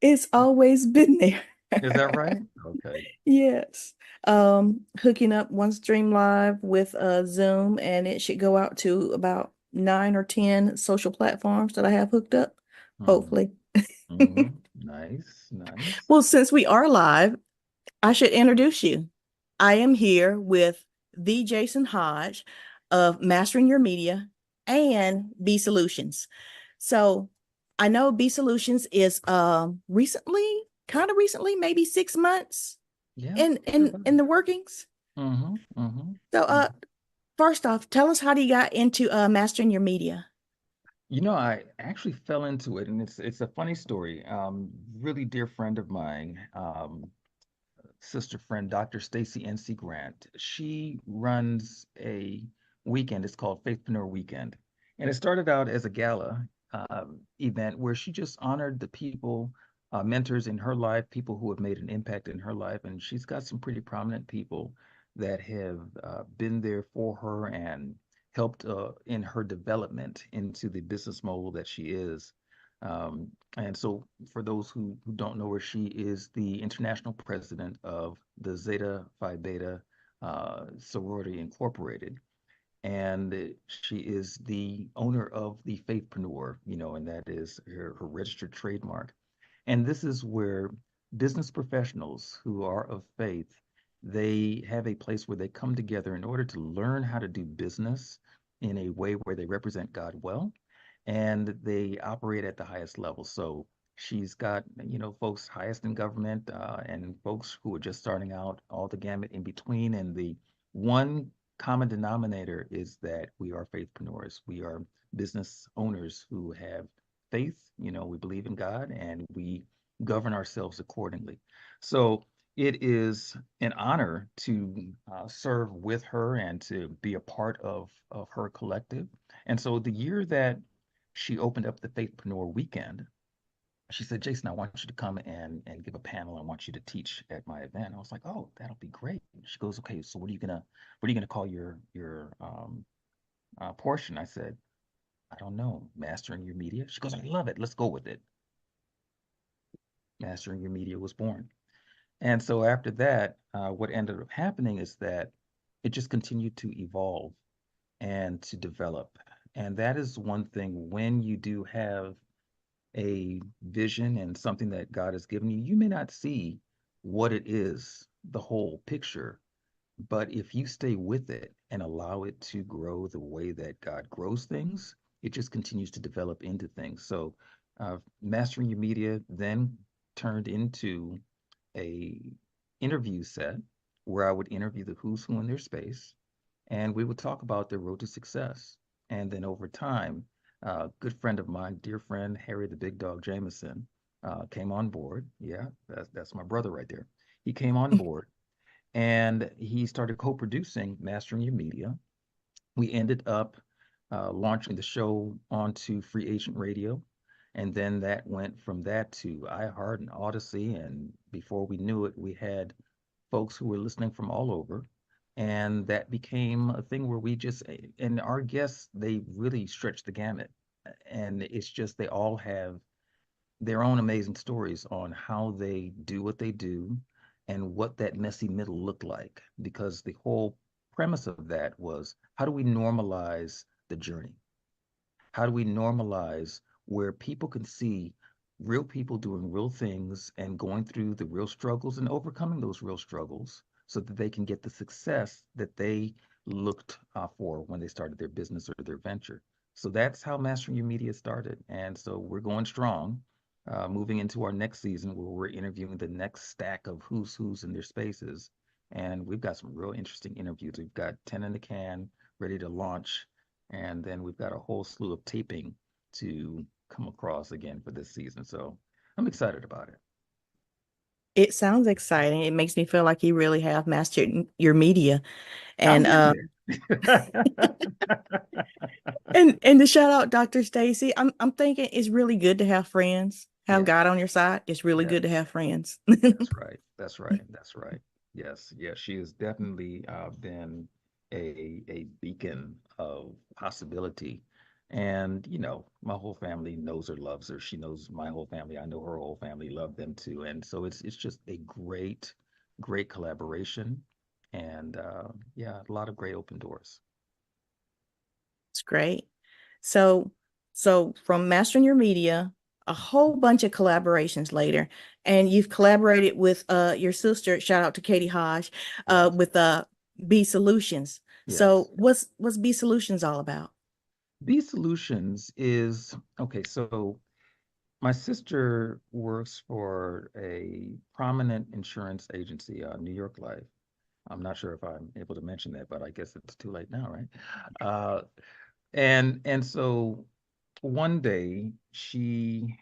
It's always been there. Is that right? Okay. Yes. Hooking up one stream live with Zoom, and it should go out to about 9 or 10 social platforms that I have hooked up, Hmm. hopefully. Hmm. Nice, nice. Well, since we are live, I should introduce you. I am here with the Jason Hodge of Mastering Your Media and bSolutions. So I know bSolutions is recently, kind of recently, maybe 6 months Yeah, in sure. in the workings. Mm-hmm. So Mm-hmm. first off, tell us how do you got into mastering your media? I actually fell into it, and it's a funny story. Really dear friend of mine, sister friend, Dr. Stacy NC Grant. She runs a weekend. It's called Faithpreneur Weekend, and it started out as a gala event where she just honored the people, mentors in her life, people who have made an impact in her life, and she's got some pretty prominent people that have been there for her and helped in her development into the business mogul that she is. And so, for those who don't know her, she is the international president of the Zeta Phi Beta Sorority Incorporated. And she is the owner of the Faithpreneur, and that is her registered trademark. And this is where business professionals who are of faith, they have a place where they come together in order to learn how to do business in a way where they represent God well and they operate at the highest level. So she's got, folks highest in government and folks who are just starting out, all the gamut in between. And the one common denominator is that we are faithpreneurs. We are business owners who have faith. We believe in God and we govern ourselves accordingly. So it is an honor to serve with her and to be a part of her collective. And so the year that she opened up the Faithpreneur Weekend, she said, Jason, I want you to come and give a panel. I want you to teach at my event. I was like, oh, that'll be great. She goes, okay, so what are you gonna call your portion? I said, I don't know, mastering your media. She goes, I love it. Let's go with it. Mastering your media was born. And so after that, what ended up happening is that it just continued to evolve and to develop. And that is one thing when you do have a vision and something that God has given you, you may not see what it is, the whole picture, but if you stay with it and allow it to grow the way that God grows things, it just continues to develop into things. So, mastering your media then turned into a interview set where I would interview the who's who in their space, and we would talk about their road to success. And then over time, a good friend of mine, dear friend Harry the Big Dog Jameson, came on board. Yeah, that's my brother right there. He came on board and he started co-producing Mastering Your Media. We ended up launching the show onto Free Agent Radio, and then that went from that to iHeart and Odyssey, and before we knew it, we had folks who were listening from all over, and that became a thing where we just and our guests they really stretch the gamut, and it's just they all have their own amazing stories on how they do what they do and what that messy middle looked like. Because the whole premise of that was how do we normalize the journey? How do we normalize where people can see real people doing real things and going through the real struggles and overcoming those real struggles so that they can get the success that they looked for when they started their business or their venture? So that's how Mastering Your Media started. And so we're going strong, moving into our next season where we're interviewing the next stack of who's in their spaces. And we've got some real interesting interviews. We've got 10 in the can ready to launch and then we've got a whole slew of taping to come across again for this season. So I'm excited about it. It sounds exciting. It makes me feel like you really have mastered your media. I'm And getting there. and to shout out Dr. Stacy, I'm thinking it's really good to have friends, have Yes, God on your side. It's really yes, good to have friends. that's right. That's right. That's right. Yes, yes, she has definitely been a beacon of possibility And, you know, my whole family knows her, loves her. She knows my whole family. I know her whole family love them too. And so it's just a great, great collaboration. And yeah, a lot of great open doors. It's great. So, so from mastering your media, a whole bunch of collaborations later, and you've collaborated with your sister. Shout out to Katie Haj, Yes. with bSolutions. So, Yes. what's bSolutions all about? bSolutions is okay. So my sister works for a prominent insurance agency, New York Life. I'm not sure if I'm able to mention that, but I guess it's too late now, right? Uh, and so one day she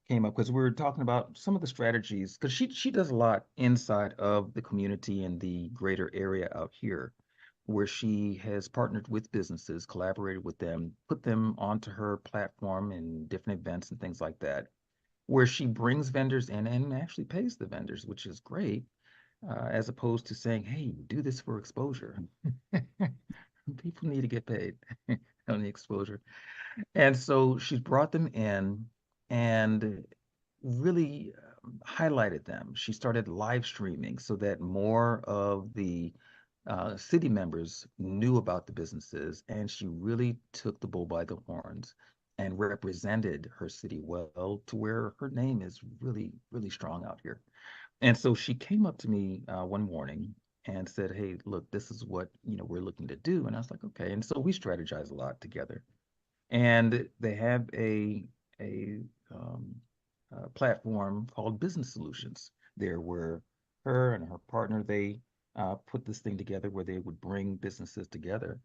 came up because we were talking about some of the strategies because she does a lot inside of the community in the greater area out here where she has partnered with businesses, collaborated with them, put them onto her platform in different events and things like that, where she brings vendors in and actually pays the vendors, which is great, as opposed to saying, hey, do this for exposure. People need to get paid on the exposure. And so she's brought them in and really highlighted them. She started live streaming so that more of the city members knew about the businesses, and she really took the bull by the horns and represented her city well to where her name is really, really strong out here. And so she came up to me one morning and said, "Hey, look, this is what we're looking to do." And I was like, "Okay." And so we strategize a lot together. And they have a, um, platform called bSolutions there, where her and her partner they put this thing together where they would bring businesses together.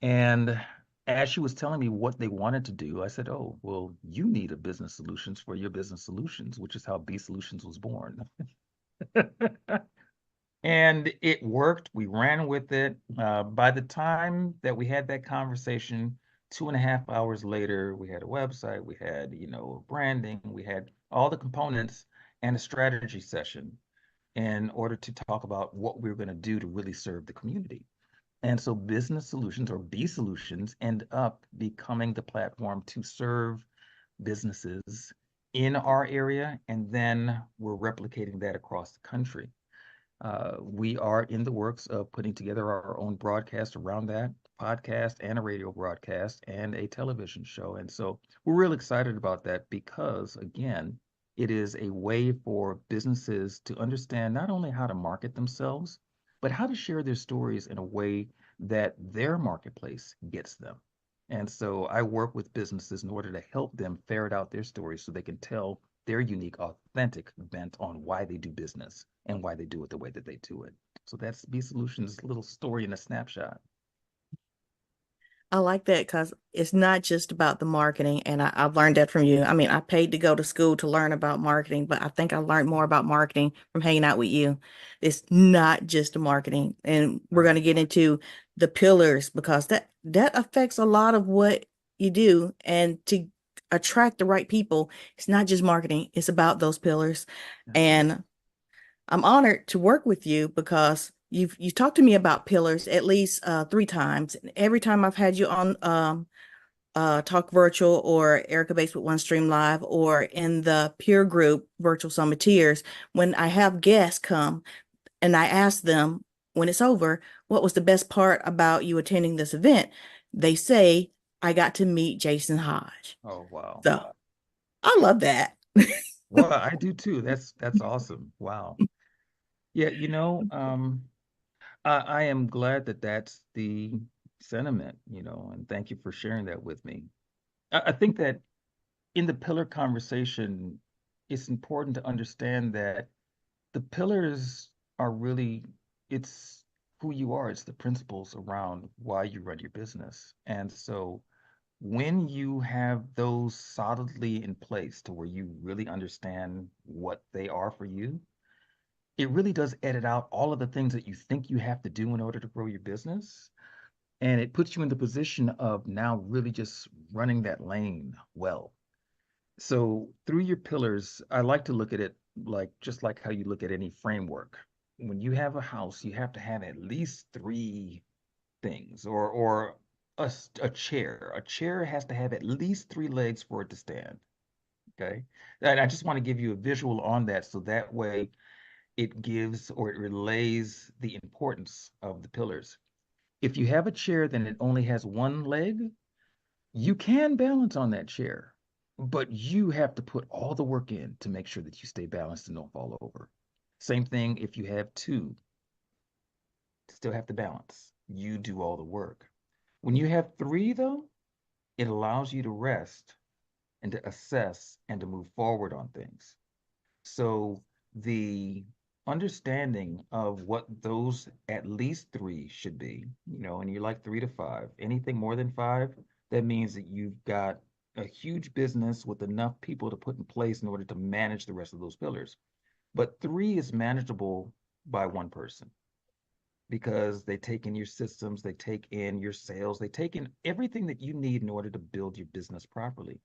And as she was telling me what they wanted to do, I said, "Oh, well, you need a business solutions for your business solutions," which is how bSolutions was born. And it worked. We ran with it. By the time that we had that conversation, 2.5 hours later, we had a website, we had, branding, we had all the components and a strategy session in order to talk about what we were going to do to really serve the community. And so business solutions or bSolutions end up becoming the platform to serve businesses in our area. And then we're replicating that across the country. We are in the works of putting together our own broadcast around that podcast and a radio broadcast and a television show. And so we're really excited about that because, again, it is a way for businesses to understand not only how to market themselves, but how to share their stories in a way that their marketplace gets them. And so I work with businesses in order to help them ferret out their stories so they can tell their unique, authentic bent on why they do business and why they do it the way that they do it. So that's bSolutions' little story in a snapshot. I like that because it's not just about the marketing. And I've learned that from you. I mean, I paid to go to school to learn about marketing, but I think I learned more about marketing from hanging out with you. It's not just the marketing. And we're going Right. to get into the pillars because that affects a lot of what you do. And to attract the right people, it's not just marketing, it's about those pillars. Absolutely. And I'm honored to work with you because you've talked to me about pillars at least 3 times. And every time I've had you on Talk Virtual or Erica Bates with One Stream Live or in the peer group Virtual Summiteers, when I have guests come and I ask them when it's over, what was the best part about you attending this event? They say, I got to meet Jason Hodge. Oh, wow. So I love that. Well, I do too. That's awesome. Wow. Yeah, I am glad that that's the sentiment, and thank you for sharing that with me. I think that in the pillar conversation, it's important to understand that the pillars are really, it's who you are, it's the principles around why you run your business. And so when you have those solidly in place to where you really understand what they are for you, it really does edit out all of the things that you think you have to do in order to grow your business. And it puts you in the position of now really just running that lane well. So through your pillars, I like to look at it like just like how you look at any framework. When you have a house, you have to have at least three things, or a chair. A chair has to have at least three legs for it to stand. Okay. And I just want to give you a visual on that so that way it gives or it relays the importance of the pillars. If you have a chair that it only has one leg, you can balance on that chair, but you have to put all the work in to make sure that you stay balanced and don't fall over. Same thing if you have two, still have to balance. You do all the work. When you have three, though, it allows you to rest and to assess and to move forward on things. So the understanding of what those at least three should be, and you like 3 to 5, anything more than five, that means that you've got a huge business with enough people to put in place in order to manage the rest of those pillars. But three is manageable by one person because they take in your systems, they take in your sales, they take in everything that you need in order to build your business properly.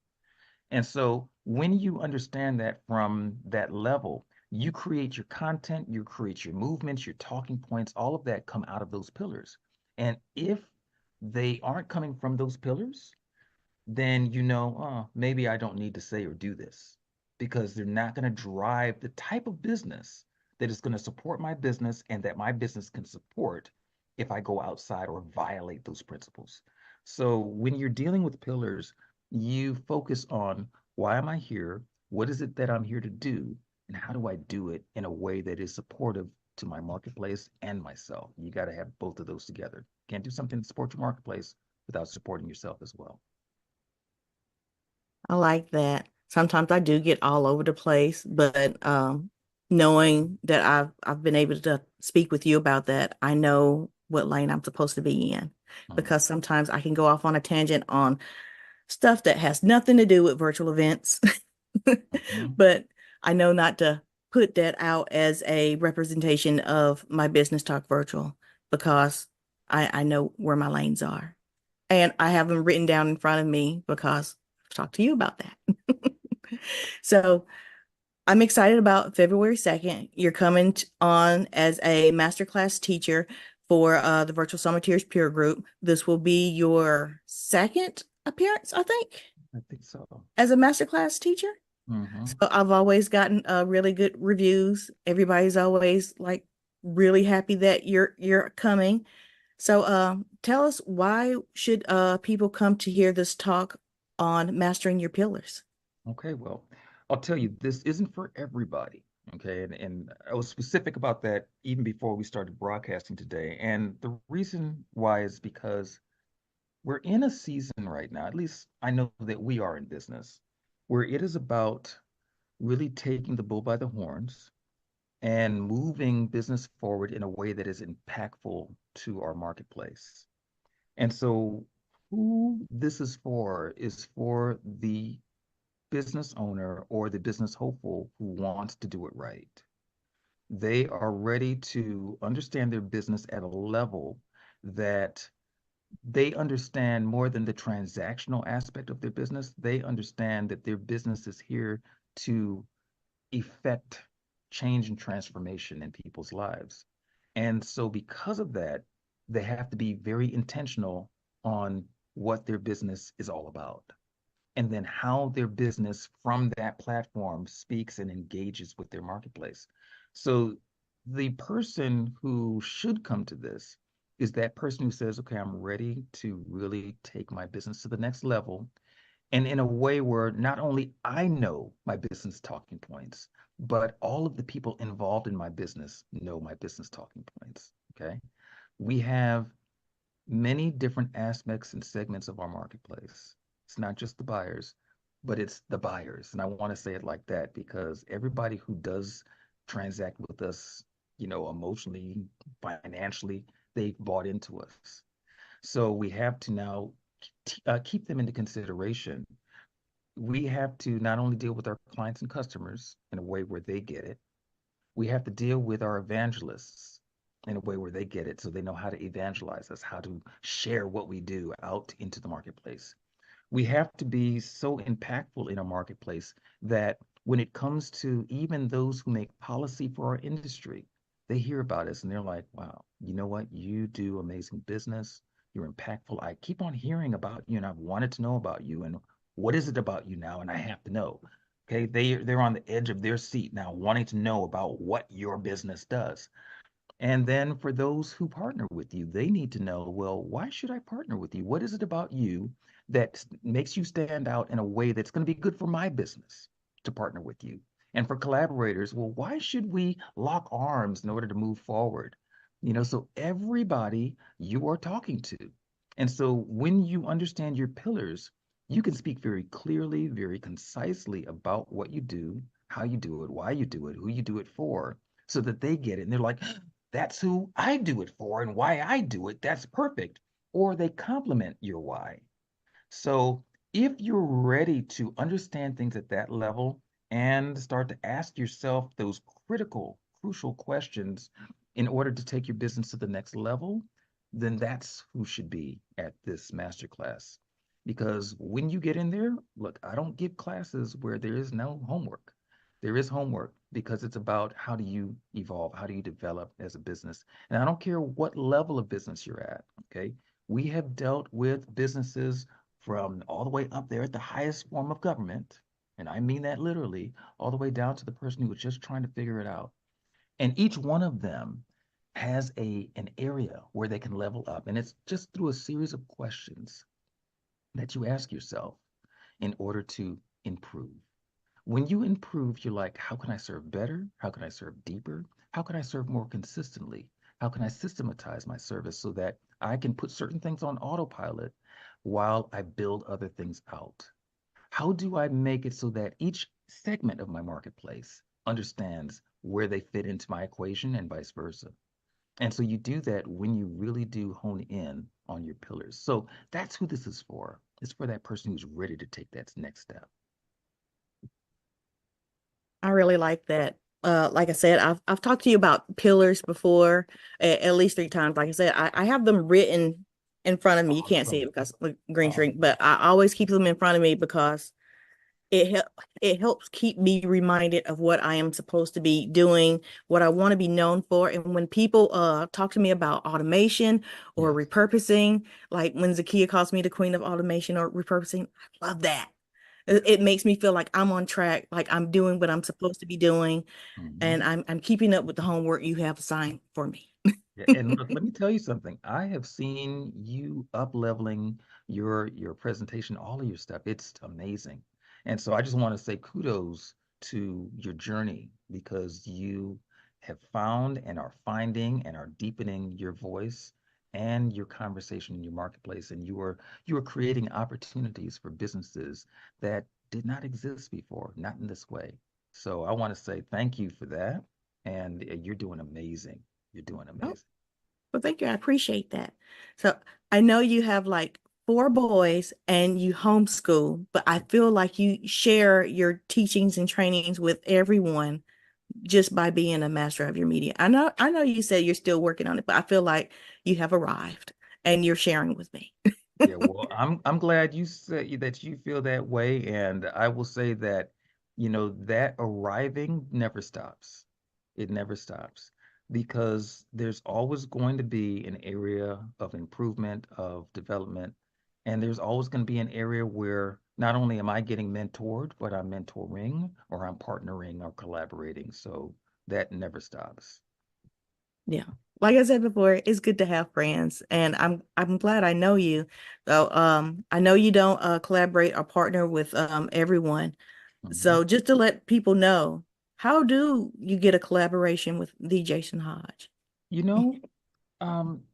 And so when you understand that from that level, you create your content, you create your movements, your talking points, all of that come out of those pillars. And if they aren't coming from those pillars, then oh, maybe I don't need to say or do this because they're not going to drive the type of business that is going to support my business and that my business can support if I go outside or violate those principles. So when you're dealing with pillars, you focus on why am I here? What is it that I'm here to do? And how do I do it in a way that is supportive to my marketplace and myself? You got to have both of those together. Can't do something to support your marketplace without supporting yourself as well. I like that. Sometimes I do get all over the place, but knowing that I've been able to speak with you about that, I know what lane I'm supposed to be in Mhm. because sometimes I can go off on a tangent on stuff that has nothing to do with virtual events. Mhm. But I know not to put that out as a representation of my business talk virtual because I know where my lanes are. And I have them written down in front of me because I've talked to you about that. So I'm excited about February 2nd. You're coming on as a masterclass teacher for the Virtual Summiteers Peer Group. This will be your second appearance, I think, I think so. as a masterclass teacher. So Hmm. I've always gotten really good reviews. Everybody's always like really happy that you're coming. So tell us, why should people come to hear this talk on mastering your pillars? Okay, well, I'll tell you, this isn't for everybody. Okay, and I was specific about that even before we started broadcasting today. And the reason why is because we're in a season right now, at least I know that we are in business, where it is about really taking the bull by the horns and moving business forward in a way that is impactful to our marketplace. And so, who this is for the business owner or the business hopeful who wants to do it right. They are ready to understand their business at a level that they understand more than the transactional aspect of their business. They understand that their business is here to effect change and transformation in people's lives. And so, because of that, they have to be very intentional on what their business is all about and then how their business from that platform speaks and engages with their marketplace. So the person who should come to this is that person who says, okay, I'm ready to really take my business to the next level. And in a way where not only I know my business talking points, but all of the people involved in my business know my business talking points. Okay. We have many different aspects and segments of our marketplace. It's not just the buyers, but it's the buyers. And I want to say it like that because everybody who does transact with us, emotionally, financially, they've bought into us. So we have to now keep them into consideration. We have to not only deal with our clients and customers in a way where they get it, we have to deal with our evangelists in a way where they get it so they know how to evangelize us, how to share what we do out into the marketplace. We have to be so impactful in our marketplace that when it comes to even those who make policy for our industry, they hear about us and they're like, wow, you know what? You do amazing business. You're impactful. I keep on hearing about you and I've wanted to know about you. And what is it about you now? And I have to know. Okay. They're on the edge of their seat now, wanting to know about what your business does. And then for those who partner with you, they need to know, well, why should I partner with you? What is it about you that makes you stand out in a way that's going to be good for my business to partner with you? And for collaborators, well, why should we lock arms in order to move forward? So everybody you are talking to. And so when you understand your pillars, you can speak very clearly, very concisely about what you do, how you do it, why you do it, who you do it for, so that they get it. And they're like, that's who I do it for and why I do it. That's perfect. Or they complement your why. So if you're ready to understand things at that level and start to ask yourself those critical, crucial questions in order to take your business to the next level, then that's who should be at this masterclass. Because when you get in there, look, I don't give classes where there is no homework. There is homework because it's about how do you evolve, how do you develop as a business. And I don't care what level of business you're at, okay? We have dealt with businesses from all the way up there at the highest form of government, and I mean that literally, all the way down to the person who was just trying to figure it out. And each one of them has an area where they can level up. And it's just through a series of questions that you ask yourself in order to improve. When you improve, you're like, how can I serve better? How can I serve deeper? How can I serve more consistently? How can I systematize my service so that I can put certain things on autopilot while I build other things out? How do I make it so that each segment of my marketplace understands where they fit into my equation and vice versa? And so you do that when you really do hone in on your pillars. So that's who this is for. It's for that person who's ready to take that next step. I really like that. Like I said, I've talked to you about pillars before, at least 3 times. Like I said, I have them written in front of me. You can't see it Awesome. because of green screen, Awesome. but I always keep them in front of me because it helps keep me reminded of what I am supposed to be doing, what I want to be known for. And when people talk to me about automation or Yes. repurposing, like when Zakia calls me the queen of automation or repurposing, I love that. Yeah. It makes me feel like I'm on track, like I'm doing what I'm supposed to be doing, and Mhm. I'm keeping up with the homework you have assigned for me. Yeah, and look, let me tell you something. I have seen you up leveling your presentation, all of your stuff. It's amazing. And so I just want to say kudos to your journey because you have found and are finding and are deepening your voice and your conversation in your marketplace. And you are creating opportunities for businesses that did not exist before, not in this way. So I want to say thank you for that. And you're doing amazing. You're doing Oh, amazing. well, thank you. I appreciate that. So I know you have like 4 boys and you homeschool, but I feel like you share your teachings and trainings with everyone just by being a master of your media. I know you said you're still working on it, but I feel like you have arrived and you're sharing with me. Yeah, well, I'm glad you said that you feel that way, and I will say that, that arriving never stops. It never stops because there's always going to be an area of improvement, of development, and there's always going to be an area where not only am I getting mentored, but I'm mentoring or I'm partnering or collaborating. So that never stops. Yeah. Like I said before, it's good to have friends, and I'm glad I know you. So I know you don't collaborate or partner with everyone. Mhm. So just to let people know, how do you get a collaboration with the Jason Hodge? You know, um,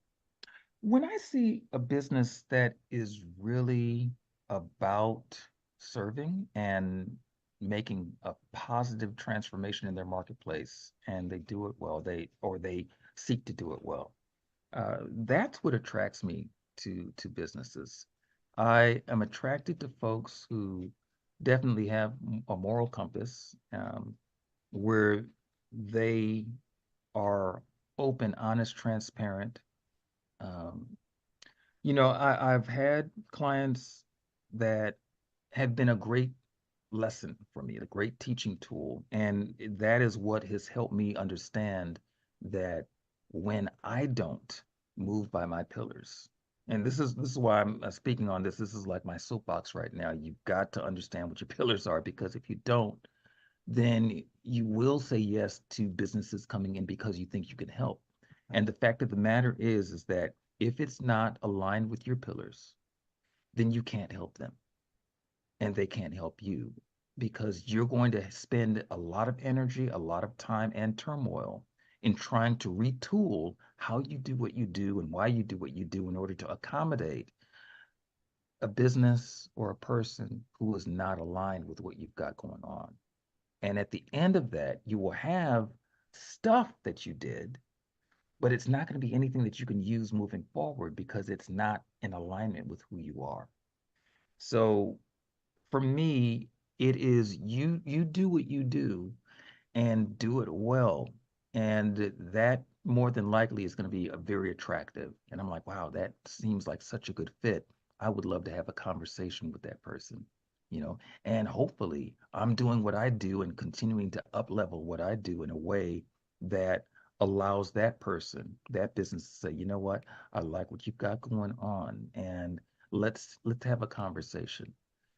when I see a business that is really about serving and making a positive transformation in their marketplace and they do it well, they seek to do it well. That's what attracts me to businesses. I am attracted to folks who definitely have a moral compass, where they are open, honest, transparent. Um, I've had clients that have been a great lesson for me, a great teaching tool. And that is what has helped me understand that when I don't move by my pillars, And this is why I'm speaking on this. This is like my soapbox right now. You've got to understand what your pillars are, because if you don't, then you will say yes to businesses coming in because you think you can help. And the fact of the matter is that if it's not aligned with your pillars, then you can't help them and they can't help you, because you're going to spend a lot of energy, a lot of time and turmoil in trying to retool how you do what you do and why you do what you do in order to accommodate a business or a person who is not aligned with what you've got going on. And at the end of that, you will have stuff that you did, but it's not going to be anything that you can use moving forward because it's not in alignment with who you are. So for me, it is you do what you do and do it well. And that more than likely is going to be a very attractive. And I'm like, wow, that seems like such a good fit. I would love to have a conversation with that person, you know, and hopefully I'm doing what I do and continuing to up level what I do in a way that allows that person, that business to say, you know what, I like what you've got going on, and let's have a conversation.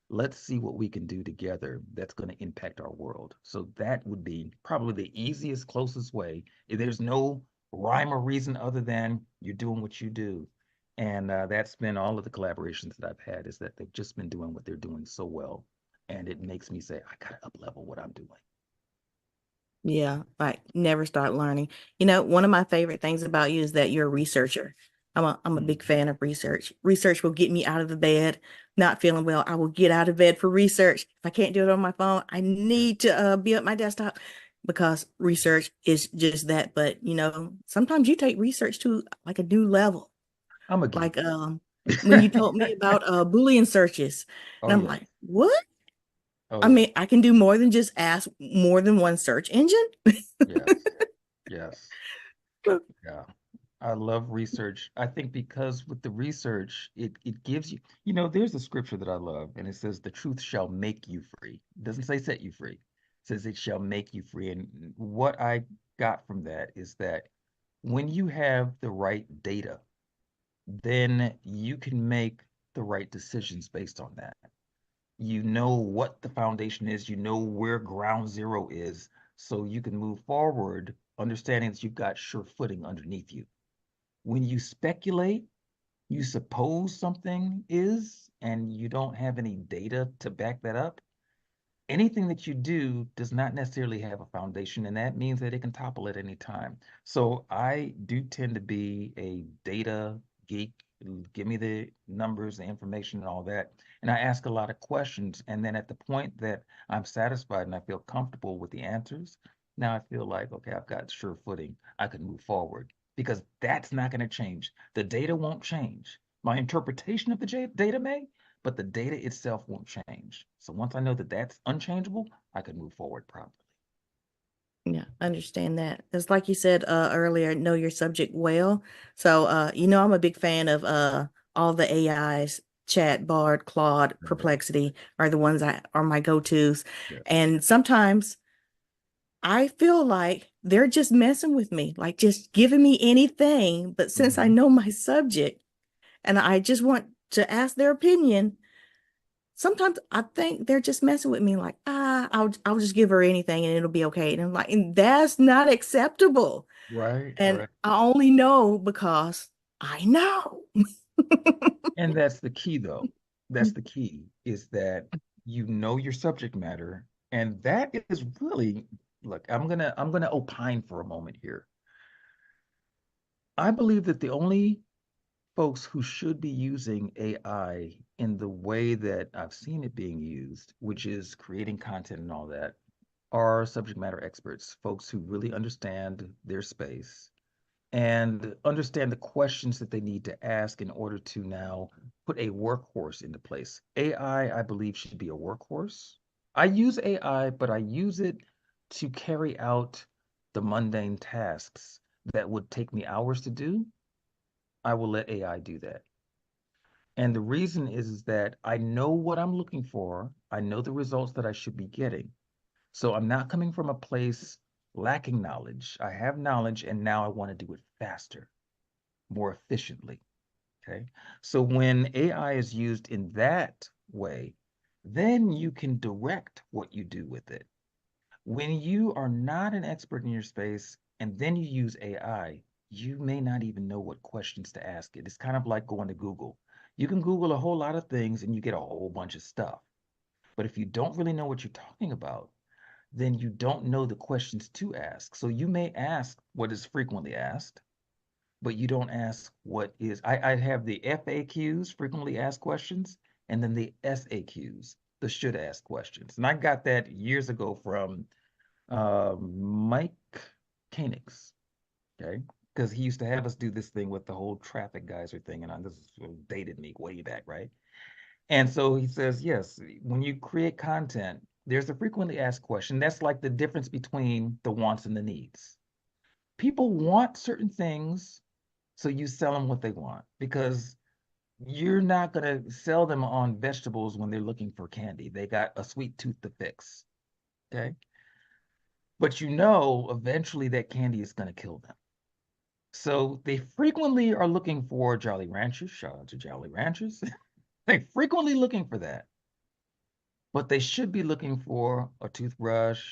Let's see what we can do together that's going to impact our world. So that would be probably the easiest, closest way. There's no rhyme or reason other than you're doing what you do. And that's been all of the collaborations that I've had, is that they've just been doing what they're doing so well. And it makes me say, I got to up level what I'm doing. Yeah, like never start learning. You know, one of my favorite things about you is that you're a researcher. I'm a big Mhm. fan of research. Research will get me out of the bed, not feeling well. I will get out of bed for research. If I can't do it on my phone, I Yeah. need to be at my desktop because research is just that. But you know, sometimes you take research to like a new level. I'm a Like geek. when you told me about Boolean searches, Oh, and I'm yes. like, what? Oh, I yes. mean, I can do more than just ask more than one search engine. Yes. Yes. Yeah. I love research. I think because with the research, it gives you, there's a scripture that I love, and it says, "The truth shall make you free." It doesn't say set you free. It says it shall make you free. And what I got from that is that when you have the right data, then you can make the right decisions based on that. You know what the foundation is, you know where ground zero is, so you can move forward, understanding that you've got sure footing underneath you. When you speculate, you suppose something is, and you don't have any data to back that up, anything that you do does not necessarily have a foundation, and that means that it can topple at any time. So I do tend to be a data geek. Give me the numbers, the information, and all that. And I ask a lot of questions. And then at the point that I'm satisfied and I feel comfortable with the answers, now I feel like, okay, I've got sure footing. I can move forward, because that's not going to change. The data won't change. My interpretation of the data may, but the data itself won't change. So once I know that that's unchangeable, I can move forward properly. Yeah, understand that. It's like you said earlier, know your subject well. So you know, I'm a big fan of all the AIs, Chat, Bard, Claude, Right. Perplexity are the ones I are my go-tos. Yes. And sometimes I feel like they're just messing with me, like just giving me anything. But since I Hmm. know my subject and I just want to ask their opinion, sometimes I think they're just messing with me, like, I'll just give her anything and it'll be okay. And I'm like, and that's not acceptable. Right, And right. I only know because I know. And that's the key, though. That's the key, is that you know your subject matter. And that is really, look, I'm gonna opine for a moment here. I believe that the only folks who should be using AI in the way that I've seen it being used, which is creating content and all that, are subject matter experts, folks who really understand their space and understand the questions that they need to ask in order to now put a workhorse into place. AI, I believe, should be a workhorse. I use AI, but I use it to carry out the mundane tasks that would take me hours to do. I will let AI do that. And the reason is that I know what I'm looking for. I know the results that I should be getting. So I'm not coming from a place lacking knowledge. I have knowledge, and now I want to do it faster, more efficiently. Okay. So when AI is used in that way, then you can direct what you do with it. When you are not an expert in your space and then you use AI, you may not even know what questions to ask it. It's kind of like going to Google. You can Google a whole lot of things and you get a whole bunch of stuff. But if you don't really know what you're talking about, then you don't know the questions to ask. So you may ask what is frequently asked, but you don't ask what is. I have the FAQs, frequently asked questions, and then the SAQs, the should ask questions. And I got that years ago from Mike Koenigs, okay? Because he used to have us do this thing with the whole traffic geyser thing, and this dated me way back, right? And so he says, yes, when you create content, there's a frequently asked question. That's like the difference between the wants and the needs. People want certain things, so you sell them what they want because you're not going to sell them on vegetables when they're looking for candy. They got a sweet tooth to fix, okay? But you know, eventually that candy is going to kill them. So they frequently are looking for Jolly Ranchers. Shout out to Jolly Ranchers. They're frequently looking for that. But they should be looking for a toothbrush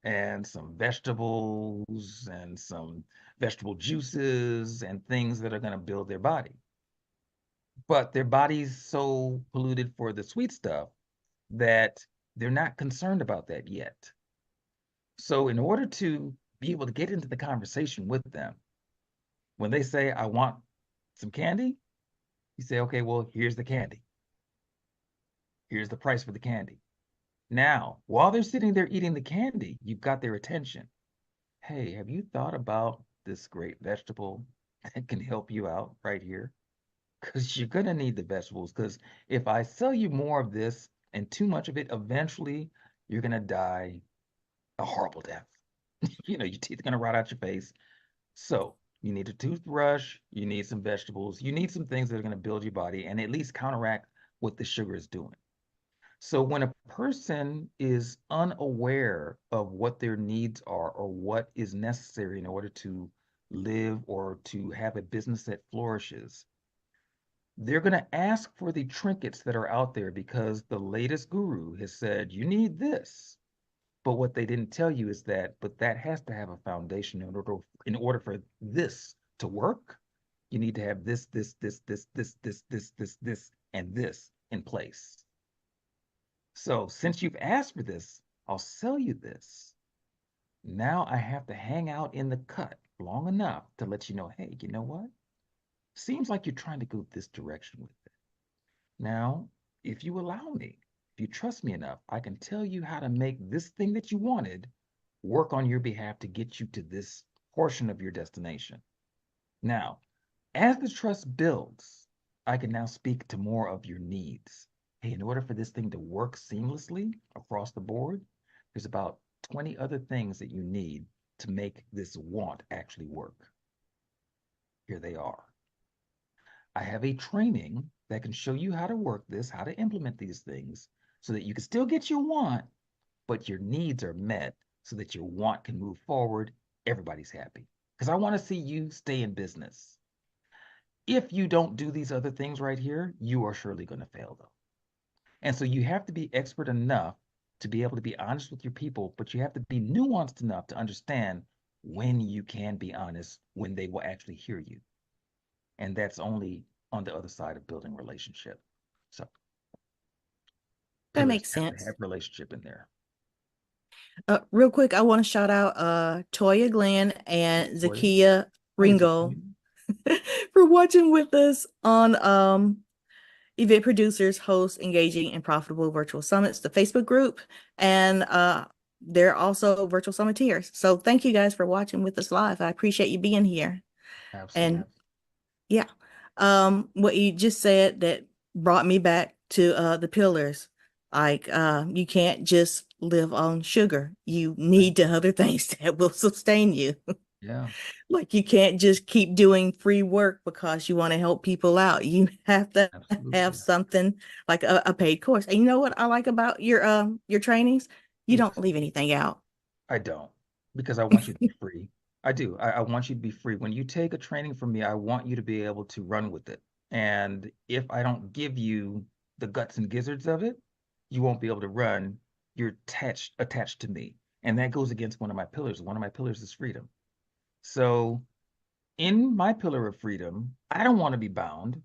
and some vegetables and some vegetable juices and things that are going to build their body. But their body's so polluted for the sweet stuff that they're not concerned about that yet. So, in order to be able to get into the conversation with them, when they say, I want some candy, you say, okay, well, here's the candy. Here's the price for the candy. Now, while they're sitting there eating the candy, you've got their attention. Hey, have you thought about this great vegetable that can help you out right here? Because you're going to need the vegetables. Because if I sell you more of this and too much of it, eventually you're going to die a horrible death. Your teeth are going to rot out your face. So you need a toothbrush, you need some vegetables, you need some things that are going to build your body and at least counteract what the sugar is doing. So when a person is unaware of what their needs are or what is necessary in order to live or to have a business that flourishes, they're going to ask for the trinkets that are out there because the latest guru has said, you need this. But what they didn't tell you is but that has to have a foundation in order for this to work. You need to have this, and this in place. So since you've asked for this, I'll sell you this. Now I have to hang out in the cut long enough to let you know, hey, you know what? Seems like you're trying to go this direction with it. Now, if you allow me, if you trust me enough, I can tell you how to make this thing that you wanted work on your behalf to get you to this portion of your destination. Now, as the trust builds, I can now speak to more of your needs. Hey, in order for this thing to work seamlessly across the board, there's about 20 other things that you need to make this want actually work. Here they are. I have a training that can show you how to work this, how to implement these things so that you can still get your want, but your needs are met so that your want can move forward. Everybody's happy because I want to see you stay in business. If you don't do these other things right here, you are surely going to fail though. And so you have to be expert enough to be able to be honest with your people, but you have to be nuanced enough to understand when you can be honest, when they will actually hear you. And that's only on the other side of building relationship. So That pillars makes have to sense. have relationship in there. Real quick, I want to shout out Toya Glenn and Toya. Zakia Hey, Ringo Zakia. for watching with us on Event Producers Host Engaging and Profitable Virtual Summits, the Facebook group, and they're also virtual summiteers. So thank you guys for watching with us live. I appreciate you being here. And Absolutely. yeah, what you just said that brought me back to the pillars. Like you can't just live on sugar. You Right. need the other things that will sustain you. Yeah, Like you can't just keep doing free work because you want to help people out. You have to have absolutely. something like a paid course. And you know what I like about your trainings? You don't Yes. leave anything out. I don't because I want you to be free. I do. I want you to be free. When you take a training from me, I want you to be able to run with it. And if I don't give you the guts and gizzards of it, you won't be able to run. You're attached to me. And that goes against one of my pillars. One of my pillars is freedom. So in my pillar of freedom, I don't want to be bound.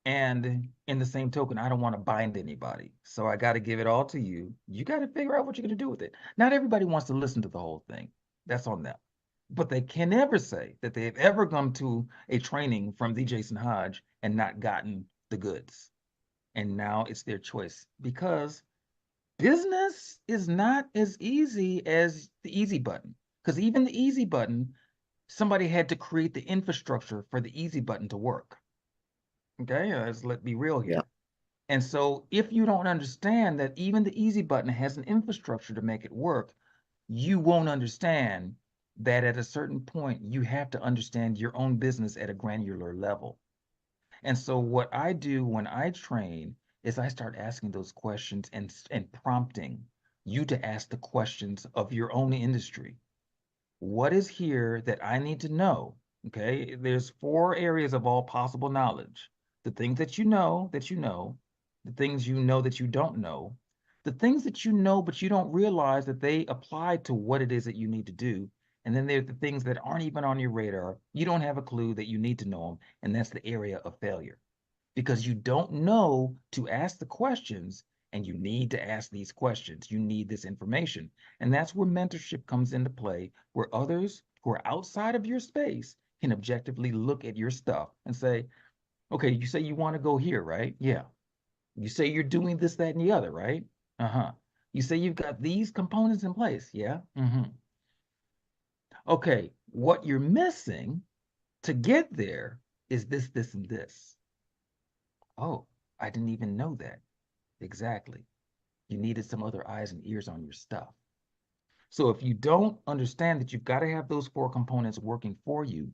And in the same token, I don't want to bind anybody. So I got to give it all to you. You got to figure out what you're going to do with it. Not everybody wants to listen to the whole thing. That's on them. But they can never say that they've ever come to a training from the Jason Hodge and not gotten the goods. And now it's their choice because business is not as easy as the easy button. Because even the easy button, somebody had to create the infrastructure for the easy button to work. Okay, let's be real Yeah. here. And so if you don't understand that even the easy button has an infrastructure to make it work, you won't understand that at a certain point you have to understand your own business at a granular level. And so what I do when I train is I start asking those questions and prompting you to ask the questions of your own industry. What is here that I need to know? Okay, there's four areas of all possible knowledge. The things that you know, the things you know that you don't know, the things that you know but you don't realize that they apply to what it is that you need to do. And then there's the things that aren't even on your radar. You don't have a clue that you need to know them, and that's the area of failure because you don't know to ask the questions and you need to ask these questions. You need this information. And that's where mentorship comes into play, where others who are outside of your space can objectively look at your stuff and say, okay, you say you want to go here, right? Yeah. You say you're doing this, that, and the other, right? Uh-huh. You say you've got these components in place. Yeah. Mm-hmm. Okay. What you're missing to get there is this, this, and this. Oh, I didn't even know that. Exactly. You needed some other eyes and ears on your stuff. So if you don't understand that you've got to have those four components working for you,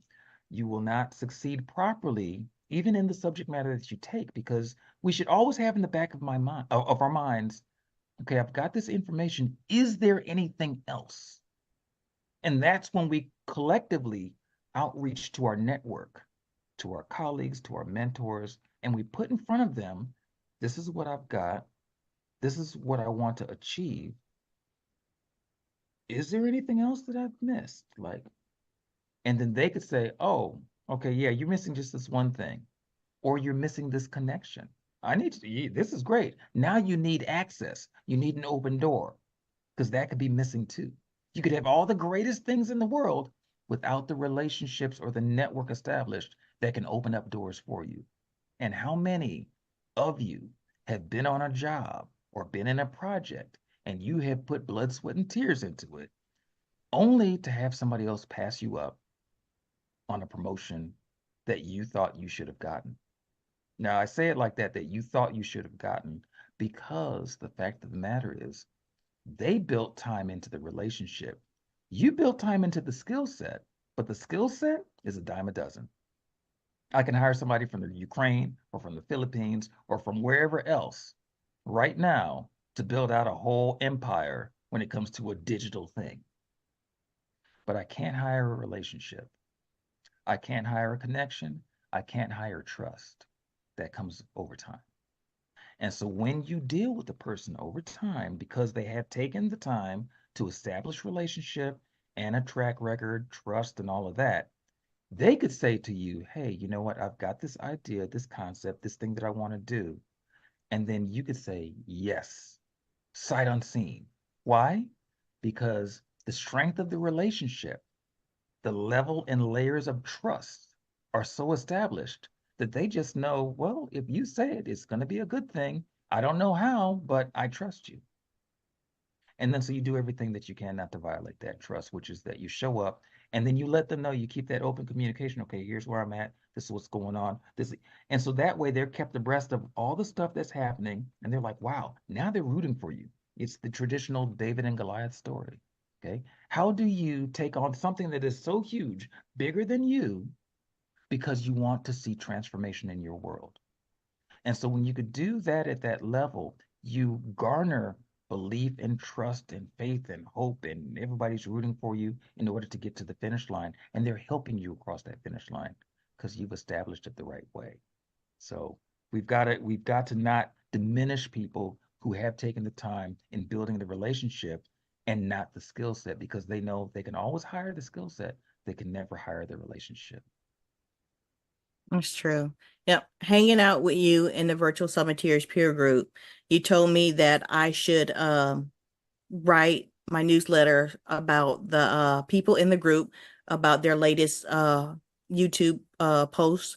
you will not succeed properly, even in the subject matter that you take, because we should always have in the back of my mind of our minds, okay, I've got this information. Is there anything else? And that's when we collectively outreach to our network, to our colleagues, to our mentors, and we put in front of them, this is what I've got. This is what I want to achieve. Is there anything else that I've missed? Like, and then they could say, oh, okay, yeah, you're missing just this one thing, or you're missing this connection. I need to, this is great. Now you need access. You need an open door because that could be missing too. You could have all the greatest things in the world without the relationships or the network established that can open up doors for you. And how many of you have been on a job or been in a project and you have put blood, sweat, and tears into it only to have somebody else pass you up on a promotion that you thought you should have gotten? Now, I say it like that, that you thought you should have gotten, because the fact of the matter is they built time into the relationship. You built time into the skill set, but the skill set is a dime a dozen. I can hire somebody from the Ukraine or from the Philippines or from wherever else right now to build out a whole empire when it comes to a digital thing. But I can't hire a relationship. I can't hire a connection. I can't hire trust. That comes over time. And so when you deal with the person over time, because they have taken the time to establish relationship and a track record, trust, and all of that, they could say to you, hey, you know what? I've got this idea, this concept, this thing that I want to do. And then you could say, yes, sight unseen. Why? Because the strength of the relationship, the level and layers of trust are so established that they just know, well, if you say it, it's going to be a good thing. I don't know how, but I trust you. And then so you do everything that you can not to violate that trust, which is that you show up and then you let them know, you keep that open communication. Okay, here's where I'm at. This is what's going on. And so that way they're kept abreast of all the stuff that's happening. And they're like, wow, now they're rooting for you. It's the traditional David and Goliath story. Okay. How do you take on something that is so huge, bigger than you, because you want to see transformation in your world? And so when you could do that at that level, you garner belief and trust and faith and hope, and everybody's rooting for you in order to get to the finish line. And they're helping you across that finish line because you've established it the right way. So we've got to not diminish people who have taken the time in building the relationship and not the skill set, because they know they can always hire the skill set. They can never hire the relationship. That's true. Yep. Hanging out with you in the virtual summiteers peer group, you told me that I should write my newsletter about the people in the group about their latest YouTube posts.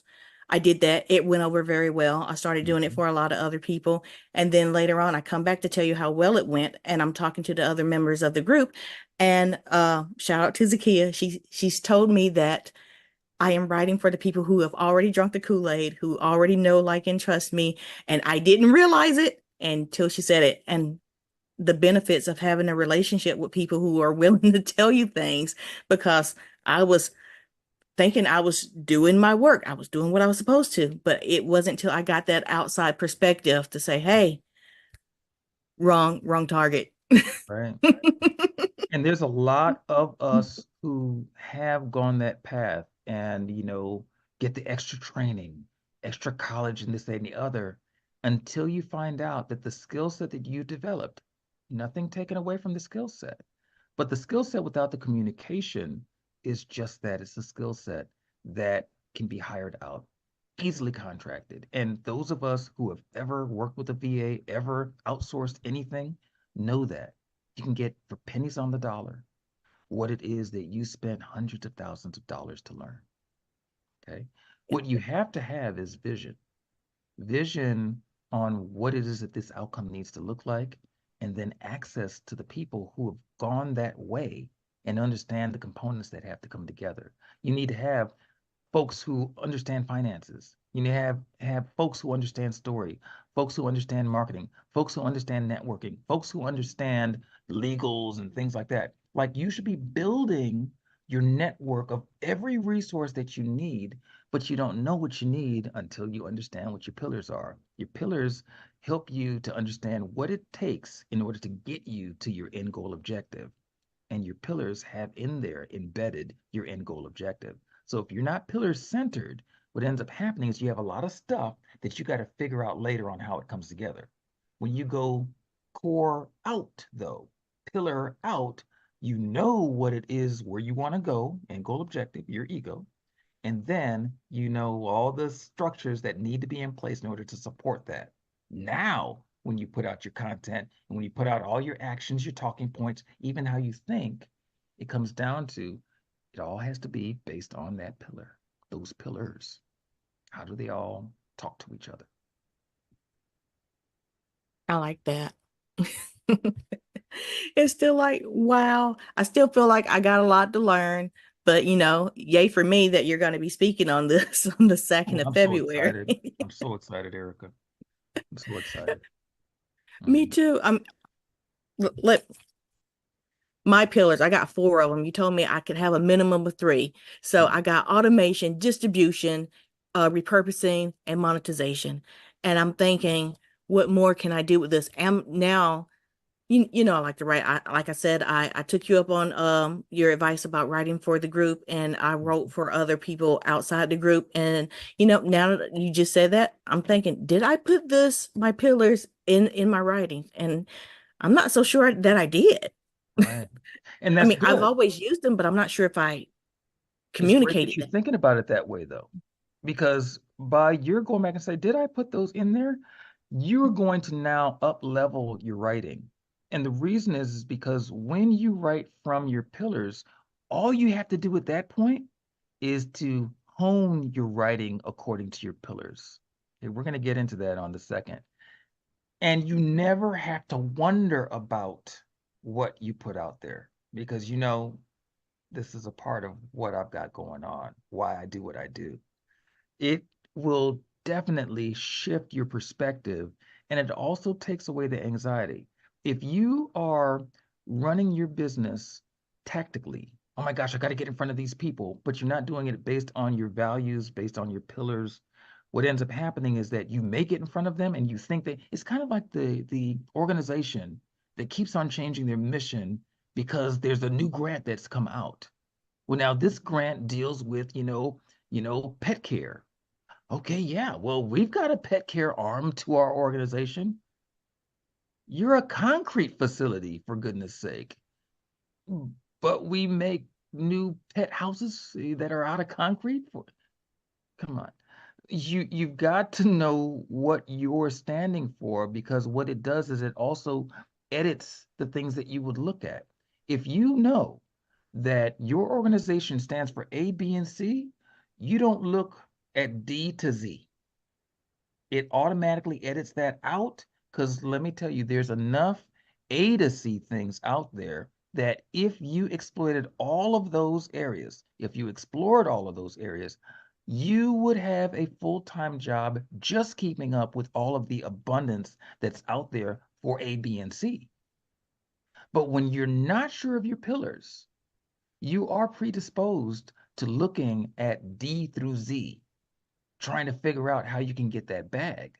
I did that. It went over very well. I started doing it Mhm. for a lot of other people. And then later on, I come back to tell you how well it went. And I'm talking to the other members of the group. And shout out to Zakia. She's told me that I am writing for the people who have already drunk the Kool-Aid, who already know, like, and trust me. And I didn't realize it until she said it. And the benefits of having a relationship with people who are willing to tell you things, because I was thinking I was doing my work. I was doing what I was supposed to, but it wasn't until I got that outside perspective to say, hey, wrong target. Right. And there's a lot of us who have gone that path and, get the extra training, extra college, and this, that, and the other, until you find out that the skill set that you developed, nothing taken away from the skill set, but the skill set without the communication is just that. It's a skill set that can be hired out, easily contracted. And those of us who have ever worked with a VA, ever outsourced anything, know that you can get for pennies on the dollar what it is that you spent hundreds of thousands of dollars to learn. Okay. What you have to have is vision on what it is that this outcome needs to look like, and then access to the people who have gone that way and understand the components that have to come together. You need to have folks who understand finances. You need to have folks who understand story, folks who understand marketing, folks who understand networking, folks who understand legals and things like that. Like, you should be building your network of every resource that you need, but you don't know what you need until you understand what your pillars are. Your pillars help you to understand what it takes in order to get you to your end goal objective, and your pillars have in there embedded your end goal objective. So if you're not pillar centered, what ends up happening is you have a lot of stuff that you got to figure out later on how it comes together. When you go core out, though, pillar out, you know what it is, where you want to go, end goal objective, your ego. And then you know all the structures that need to be in place in order to support that. Now, when you put out your content and when you put out all your actions, your talking points, even how you think, it comes down to, it all has to be based on that pillar, those pillars. How do they all talk to each other? I like that. It's still like, wow. I still feel like I got a lot to learn, but yay for me that you're going to be speaking on this on the Oh, 2nd of I'm so February. excited. I'm so excited, Erica. I'm so excited. Me Mhm. too. Let my pillars, I got four of them. You told me I could have a minimum of three. So Mhm. I got automation, distribution, repurposing, and monetization. And I'm thinking, what more can I do with this? And now, I like to write. Like I said, I took you up on your advice about writing for the group, and I wrote for other people outside the group. And now that you just said that, I'm thinking, did I put my pillars in my writing? And I'm not so sure that I did. Right. And I that's mean, I've good. always used them, but I'm not sure if I It's great that communicated you're them. thinking about it that way, though, because by your going back and say, did I put those in there? You're going to now up level your writing. And the reason is because when you write from your pillars, all you have to do at that point is to hone your writing according to your pillars. Okay, we're going to get into that on the second. And you never have to wonder about what you put out there, because this is a part of what I've got going on, why I do what I do. It will definitely shift your perspective, and it also takes away the anxiety. If you are running your business tactically, oh my gosh, I got to get in front of these people, but you're not doing it based on your values, based on your pillars, what ends up happening is that you may get in front of them and you think that it's kind of like the organization that keeps on changing their mission because there's a new grant that's come out. Well, now this grant deals with, pet care. Okay, yeah, well, we've got a pet care arm to our organization. You're a concrete facility, for goodness sake. But we make new pet houses that are out of concrete for, come on. You've got to know what you're standing for, because what it does is it also edits the things that you would look at. If you know that your organization stands for A, B, and C, you don't look at D to Z. It automatically edits that out, because let me tell you, there's enough A to C things out there that if you exploited all of those areas, if you explored all of those areas, you would have a full-time job just keeping up with all of the abundance that's out there for A, B, and C. But when you're not sure of your pillars, you are predisposed to looking at D through Z, trying to figure out how you can get that bag.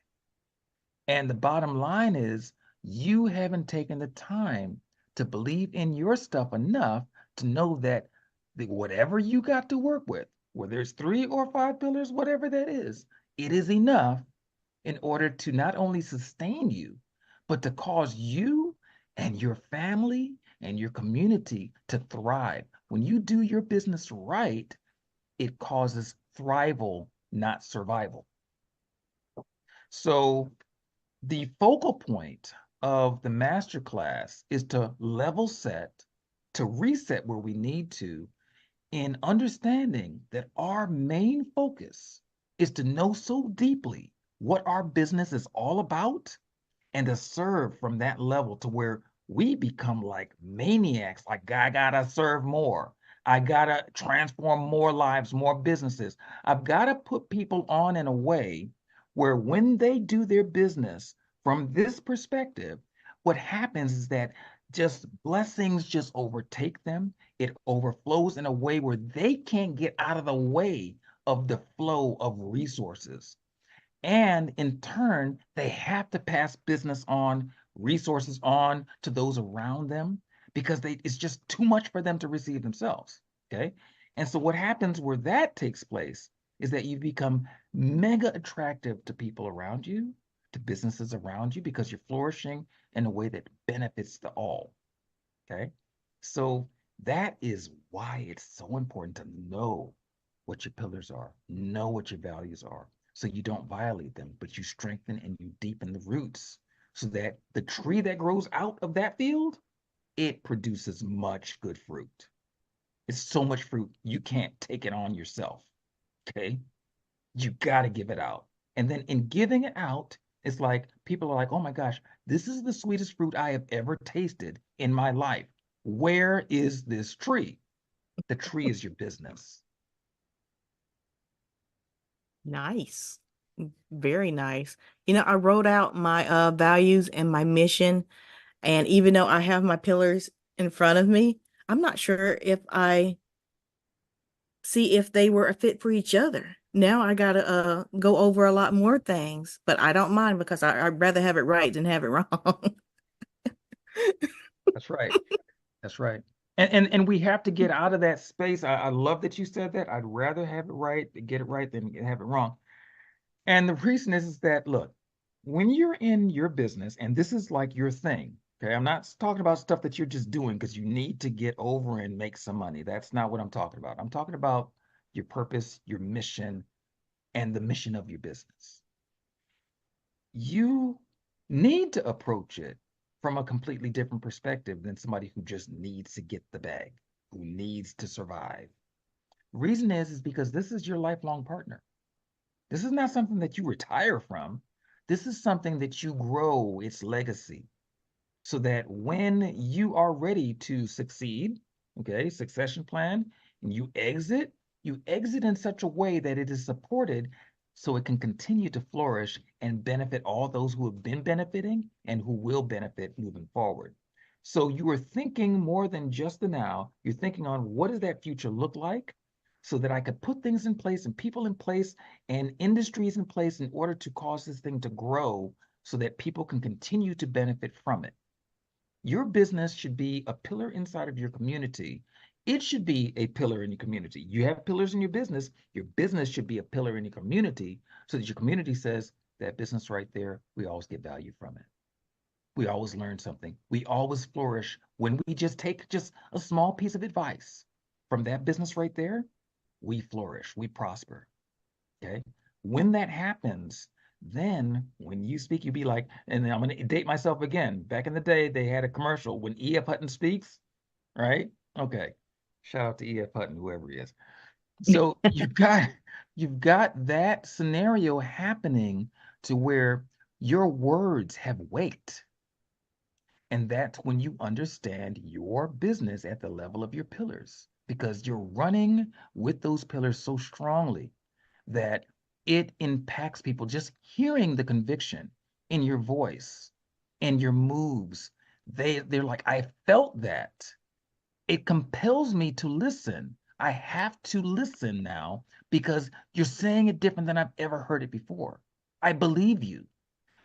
And the bottom line is, you haven't taken the time to believe in your stuff enough to know that whatever you got to work with, whether it's 3 or 5 pillars, whatever that is, it is enough in order to not only sustain you, but to cause you and your family and your community to thrive. When you do your business right, it causes thrival, not survival. So the focal point of the masterclass is to level set, to reset where we need to, in understanding that our main focus is to know so deeply what our business is all about, and to serve from that level to where we become like maniacs. Like, I gotta serve more. I gotta transform more lives, more businesses. I've got to put people on in a way where when they do their business from this perspective, what happens is that just blessings just overtake them. It overflows in a way where they can't get out of the way of the flow of resources. And in turn, they have to pass business on, resources on to those around them, because it's just too much for them to receive themselves. Okay. And so what happens where that takes place is that you become mega attractive to people around you, to businesses around you, because you're flourishing in a way that benefits the all. Okay. So that is why it's so important to know what your pillars are, know what your values are, so you don't violate them, but you strengthen and you deepen the roots so that the tree that grows out of that field, it produces much good fruit. It's so much fruit, you can't take it on yourself. Okay. You got to give it out. And then in giving it out, it's like people are like, oh my gosh, this is the sweetest fruit I have ever tasted in my life. Where is this tree? The tree is your business. Nice. Very nice. I wrote out my values and my mission, and even though I have my pillars in front of me, I'm not sure if I see if they were a fit for each other. Now I gotta go over a lot more things, but I don't mind because I'd rather have it right than have it wrong. That's right. That's right. And we have to get out of that space. I love that you said that. I'd rather have it right, get it right, than have it wrong. And the reason is that, look, when you're in your business and this is like your thing, okay, I'm not talking about stuff that you're just doing because you need to get over and make some money. That's not what I'm talking about. I'm talking about your purpose, your mission, and the mission of your business. You need to approach it from a completely different perspective than somebody who just needs to get the bag, who needs to survive. Reason is because this is your lifelong partner. This is not something that you retire from. This is something that you grow its legacy, so that when you are ready to succeed, okay, succession plan, and you exit in such a way that it is supported so it can continue to flourish and benefit all those who have been benefiting and who will benefit moving forward. So you are thinking more than just the now. You're thinking on, what does that future look like, so that I could put things in place and people in place and industries in place in order to cause this thing to grow so that people can continue to benefit from it. Your business should be a pillar inside of your community, It should be a pillar in your community. You have pillars in your business should be a pillar in your community so that your community says that business right there, we always get value from it. We always learn something. We always flourish when we just take just a small piece of advice from that business right there. We flourish, we prosper. Okay. When that happens, then when you speak, you be like, and I'm going to date myself again. Back in the day, they had a commercial when E.F. Hutton speaks, right? Okay. Shout out to E.F. Hutton, whoever he is. So you've got that scenario happening to where your words have weight. And that's when you understand your business at the level of your pillars, because you're running with those pillars so strongly that it impacts people just hearing the conviction in your voice, in your moves. They're like, I felt that. It compels me to listen. I have to listen now because you're saying it different than I've ever heard it before. I believe you.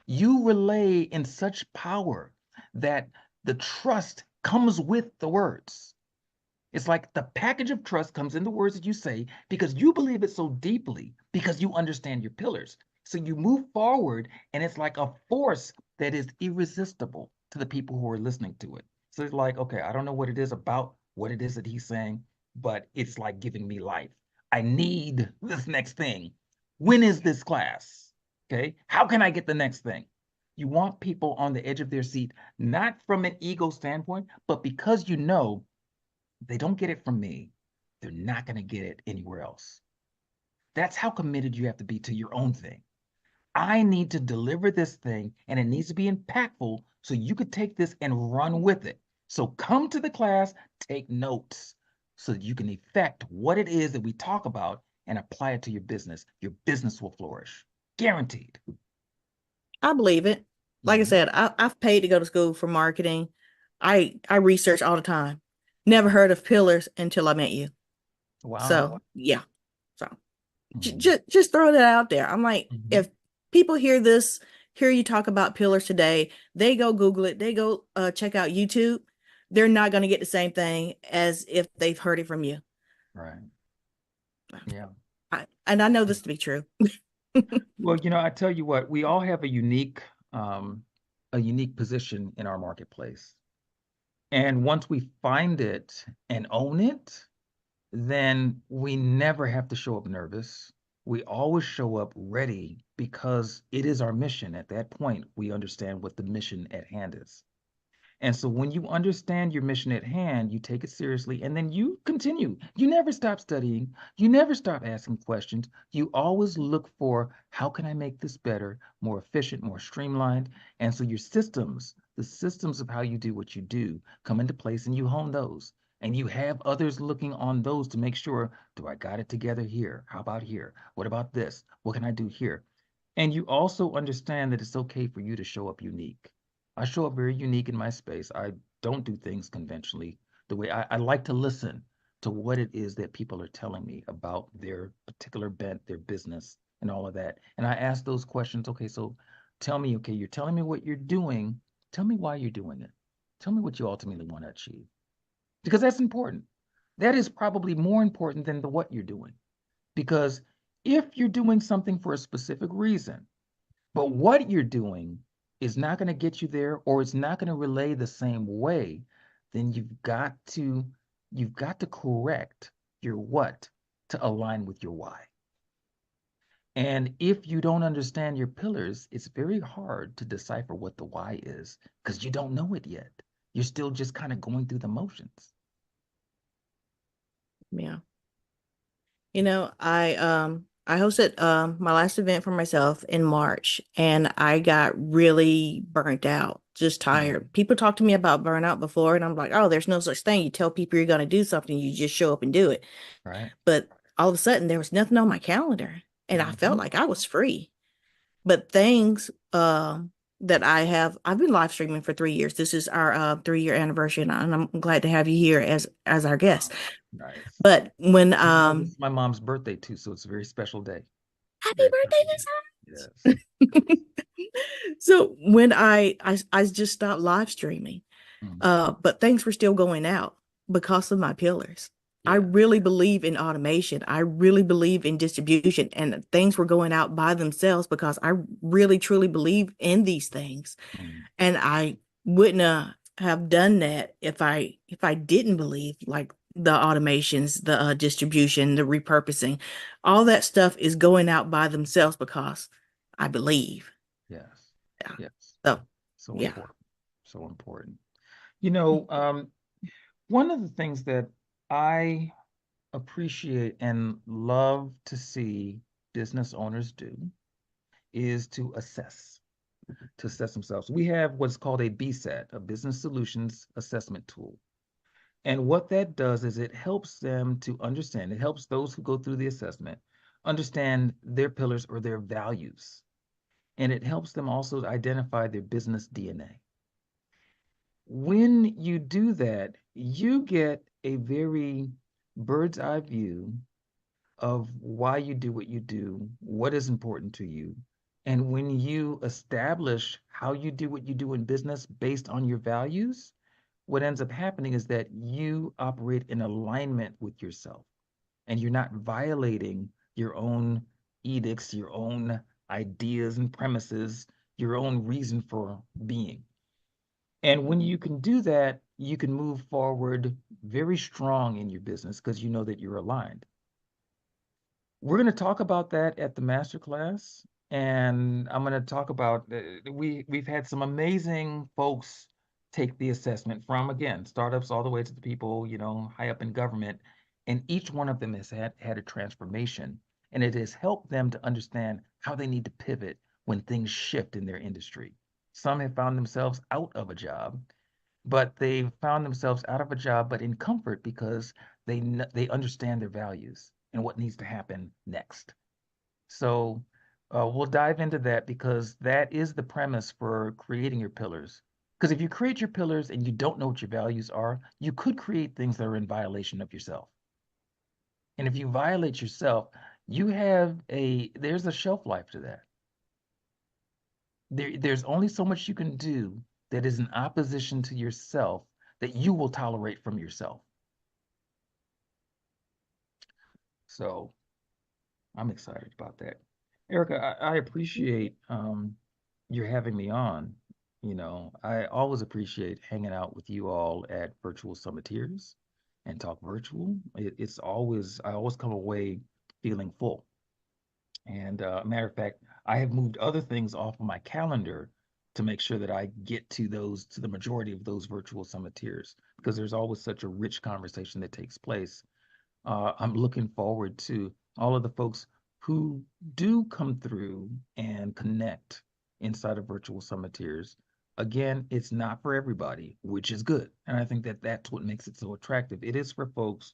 You relay in such power that the trust comes with the words. It's like the package of trust comes in the words that you say because you believe it so deeply, because you understand your pillars. So you move forward, and it's like a force that is irresistible to the people who are listening to it. So it's like, okay, I don't know what it is about what it is that he's saying, but it's like giving me life. I need this next thing. When is this class? Okay. How can I get the next thing? You want people on the edge of their seat, not from an ego standpoint, but because you know they don't get it from me, they're not going to get it anywhere else. That's how committed you have to be to your own thing. I need to deliver this thing and it needs to be impactful so you could take this and run with it. So come to the class, take notes so that you can effect what it is that we talk about and apply it to your business. Your business will flourish. Guaranteed. I believe it. Like I Mhm. said, I've paid to go to school for marketing. I research all the time. Never heard of pillars until I met you. Wow. So yeah. So Mhm. just throw that out there. I'm like, Mhm. if people hear this, hear you talk about pillars today, they go Google it, they go check out YouTube. They're not going to get the same thing as if they've heard it from you. Right. Yeah. And I know this to be true. Well, I tell you what, we all have um, a unique position in our marketplace. And once we find it and own it, then we never have to show up nervous. We always show up ready because it is our mission. At that point, we understand what the mission at hand is. And so when you understand your mission at hand, you take it seriously and then you continue. You never stop studying. You never stop asking questions. You always look for how can I make this better, more efficient, more streamlined? And so your systems, the systems of how you do what you do, come into place and you hone those. And you have others looking on those to make sure, do I got it together here? How about here? What about this? What can I do here? And you also understand that it's okay for you to show up unique. I show up very unique in my space. I don't do things conventionally. The way I like to listen to what it is that people are telling me about their particular bent, their business, and all of that. And I ask those questions. Okay, so tell me, okay, you're telling me what you're doing. Tell me why you're doing it. Tell me what you ultimately want to achieve. Because that's important. That is probably more important than the what you're doing. Because if you're doing something for a specific reason, but what you're doing is not going to get you there or it's not going to relay the same way, then you've got to correct your what to align with your why. And if you don't understand your pillars, it's very hard to decipher what the why is because you don't know it yet. You're still just kind of going through the motions. Yeah. I hosted my last event for myself in March and I got really burnt out, just Mhm. tired. People talk to me about burnout before and I'm like, "Oh, there's no such thing. You tell people you're going to do something, you just show up and do it." Right? But all of a sudden there was nothing on my calendar and I felt Hmm. like I was free. But things that I've been live streaming for 3 years. This is our 3 year anniversary and I'm glad to have you here as our guest. Wow. Nice. But when This is my mom's birthday too, so it's a very special day. happy Very birthday, special day. Yes. Miss Hines. So when I just stopped live streaming, Mhm. but things were still going out. because of my pillars. I Yeah. really believe in automation. I really believe in distribution, and things were going out by themselves because I really truly believe in these things. Mm. And I wouldn't have done that if I didn't believe like the automations, the distribution, the repurposing, all that stuff is going out by themselves because I believe. Yes. Yeah. Yes. So So yeah. important. So important. You know, one of the things that I appreciate and love to see business owners do is to assess themselves. We have what's called a BSAT, a Business Solutions Assessment Tool. And what that does is it helps them to understand, it helps those who go through the assessment understand their pillars or their values. And it helps them also to identify their business DNA. When you do that, you get a very bird's eye view of why you do what you do, what is important to you. And when you establish how you do what you do in business based on your values, what ends up happening is that you operate in alignment with yourself and you're not violating your own edicts, your own ideas and premises, your own reason for being. And when you can do that, you can move forward very strong in your business because you know that you're aligned. We're going to talk about that at the masterclass, and I'm going to talk about we've had some amazing folks take the assessment from again startups all the way to the people high up in government, and each one of them has had a transformation, and it has helped them to understand how they need to pivot when things shift in their industry. Some have found themselves out of a job, but they found themselves out of a job, but in comfort because they understand their values and what needs to happen next. So we'll dive into that because that is the premise for creating your pillars. Because if you create your pillars and you don't know what your values are, you could create things that are in violation of yourself. And if you violate yourself, there's a shelf life to that. There's only so much you can do that is in opposition to yourself that you will tolerate from yourself. So I'm excited about that. Erica, I appreciate your having me on. I always appreciate hanging out with you all at Virtual Summiteers and Talk Virtual. I always come away feeling full. And matter of fact, I have moved other things off of my calendar to make sure that I get to the majority of those virtual summiteers because there's always such a rich conversation that takes place. I'm looking forward to all of the folks who do come through and connect inside of virtual summiteers. Again, it's not for everybody, which is good. And I think that that's what makes it so attractive. It is for folks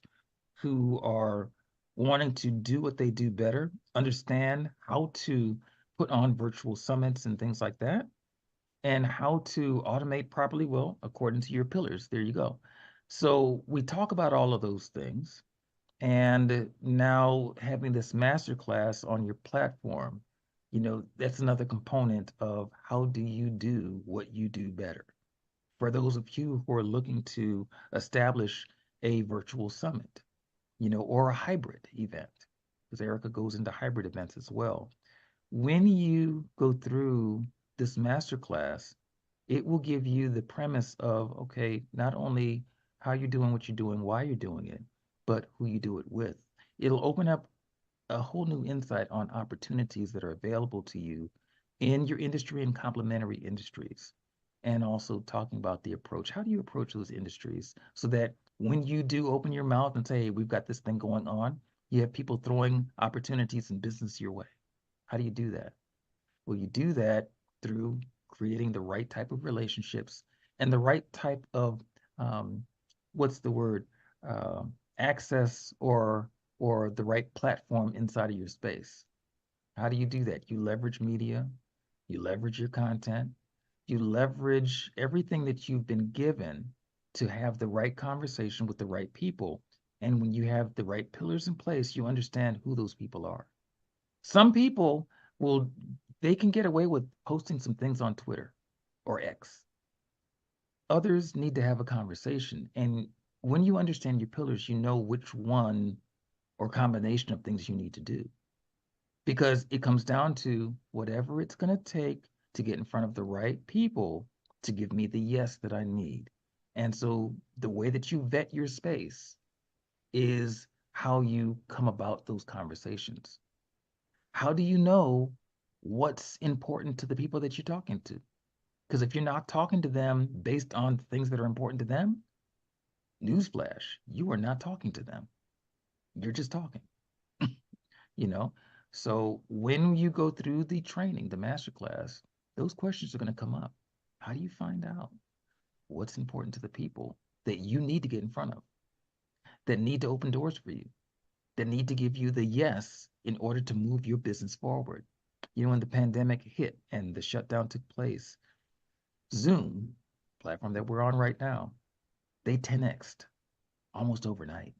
who are wanting to do what they do better, understand how to put on virtual summits and things like that, and how to automate properly, well, according to your pillars. There you go. So we talk about all of those things. And now having this masterclass on your platform, that's another component of how do you do what you do better. For those of you who are looking to establish a virtual summit, or a hybrid event, because Erica goes into hybrid events as well. When you go through this masterclass, it will give you the premise of, okay, not only how you're doing what you're doing, why you're doing it, but who you do it with. It'll open up a whole new insight on opportunities that are available to you in your industry and complementary industries. And also talking about the approach. How do you approach those industries so that when you do open your mouth and say, hey, we've got this thing going on, you have people throwing opportunities and business your way? How do you do that? Well, you do that through creating the right type of relationships and the right type of um, what's the word access or the right platform inside of your space. How do you do that? You leverage media, you leverage your content, you leverage everything that you've been given to have the right conversation with the right people. And when you have the right pillars in place, you understand who those people are. Some people will, they can get away with posting some things on Twitter or X. Others need to have a conversation. And when you understand your pillars, you know which one or combination of things you need to do. Because it comes down to whatever it's going to take to get in front of the right people to give me the yes that I need. And so the way that you vet your space is how you come about those conversations. How do you know what's important to the people that you're talking to? Because if you're not talking to them based on things that are important to them, newsflash, you are not talking to them. You're just talking, you know? So when you go through the training, the masterclass, those questions are going to come up. How do you find out what's important to the people that you need to get in front of, that need to open doors for you, that need to give you the yes in order to move your business forward? You know, when the pandemic hit and the shutdown took place, Zoom, platform that we're on right now, they 10x'd almost overnight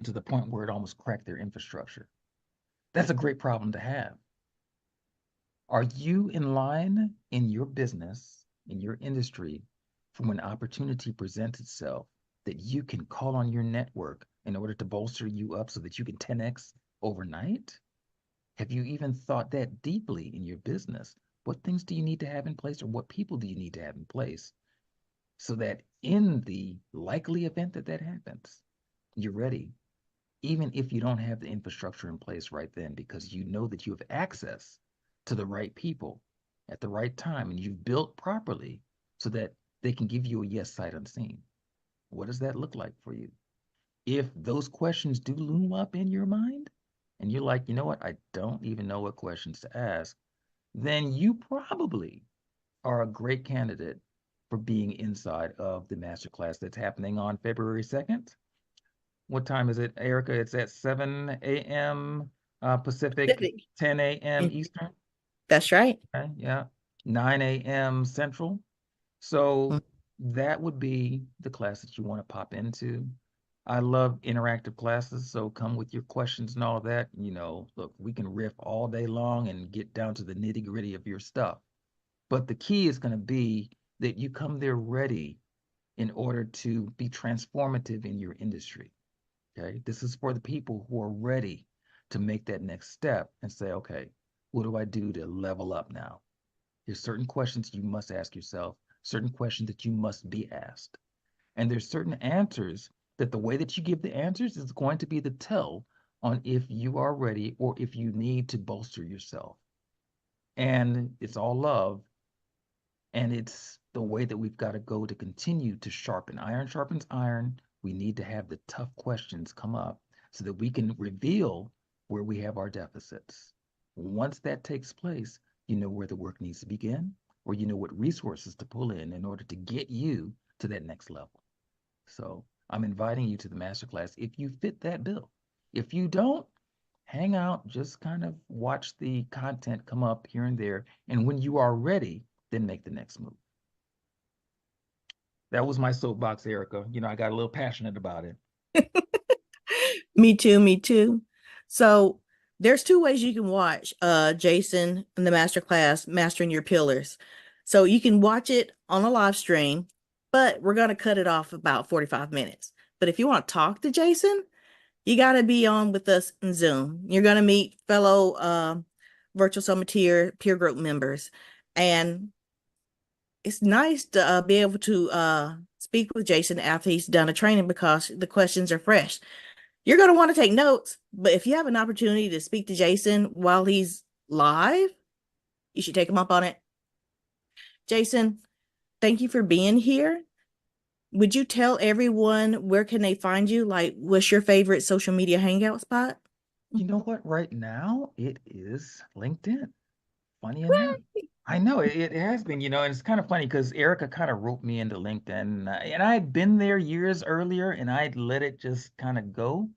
to the point where it almost cracked their infrastructure. That's a great problem to have. Are you in line in your business, in your industry, for when opportunity presents itself that you can call on your network in order to bolster you up so that you can 10x overnight? Have you even thought that deeply in your business? What things do you need to have in place, or what people do you need to have in place so that in the likely event that that happens, you're ready, even if you don't have the infrastructure in place right then, because you know that you have access to the right people at the right time and you've built properly so that they can give you a yes sight unseen. What does that look like for you? If those questions do loom up in your mind and you're like, you know what, I don't even know what questions to ask, then you probably are a great candidate for being inside of the masterclass that's happening on February 2nd. What time is it, Erica? It's at 7 a.m. Pacific, Pacific. 10 a.m. Mhm. Eastern. That's right. Okay, yeah, 9 a.m. Central. So that would be the class that you want to pop into. I love interactive classes, so come with your questions and all that. You know, look, we can riff all day long and get down to the nitty gritty of your stuff. But the key is going to be that you come there ready in order to be transformative in your industry. Okay. This is for the people who are ready to make that next step and say, okay, what do I do to level up now? There's certain questions you must ask yourself, certain questions that you must be asked. And there's certain answers that the way that you give the answers is going to be the tell on if you are ready or if you need to bolster yourself. And it's all love. And it's the way that we've got to go to continue to sharpen. Iron sharpens iron. We need to have the tough questions come up so that we can reveal where we have our deficits. Once that takes place, you know where the work needs to begin, or you know what resources to pull in order to get you to that next level. So I'm inviting you to the masterclass if you fit that bill. If you don't, hang out, just kind of watch the content come up here and there. And when you are ready, then make the next move. That was my soapbox, Erica. You know, I got a little passionate about it. Me too, me too. So there's two ways you can watch Jason in the masterclass, Mastering Your Pillars. So you can watch it on a live stream, but we're going to cut it off about 45 minutes. But if you want to talk to Jason, you got to be on with us in Zoom. You're going to meet fellow Virtual Summit peer group members. And it's nice to be able to speak with Jason after he's done a training because the questions are fresh. You're going to want to take notes, but if you have an opportunity to speak to Jason while he's live, you should take him up on it. Jason, thank you for being here. Would you tell everyone where can they find you? Like, what's your favorite social media hangout spot? You know what? Right now, it is LinkedIn. Funny enough. I know it has been, you know, and it's kind of funny because Erica kind of roped me into LinkedIn, and I had been there years earlier, and I'd let it just kind of go.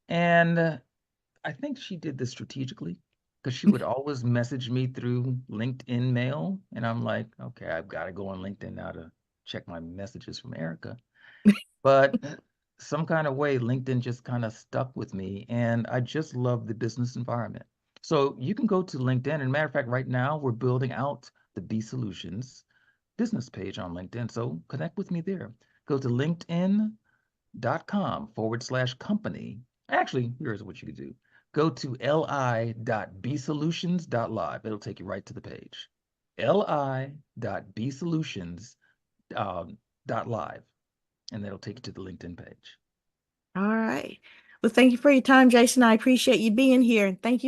And I think she did this strategically because she would always message me through LinkedIn mail. And I'm like, okay, I've got to go on LinkedIn now to check my messages from Erica. But some kind of way, LinkedIn just kind of stuck with me. And I just love the business environment. So you can go to LinkedIn. And matter of fact, right now we're building out the bSolutions business page on LinkedIn. So connect with me there. Go to LinkedIn li.com/company. Actually, here's what you could do. Go to li.bsolutions.live. It'll take you right to the page. li.bsolutions.live. And that'll take you to the LinkedIn page. All right. Well, thank you for your time, Jason. I appreciate you being here. And thank you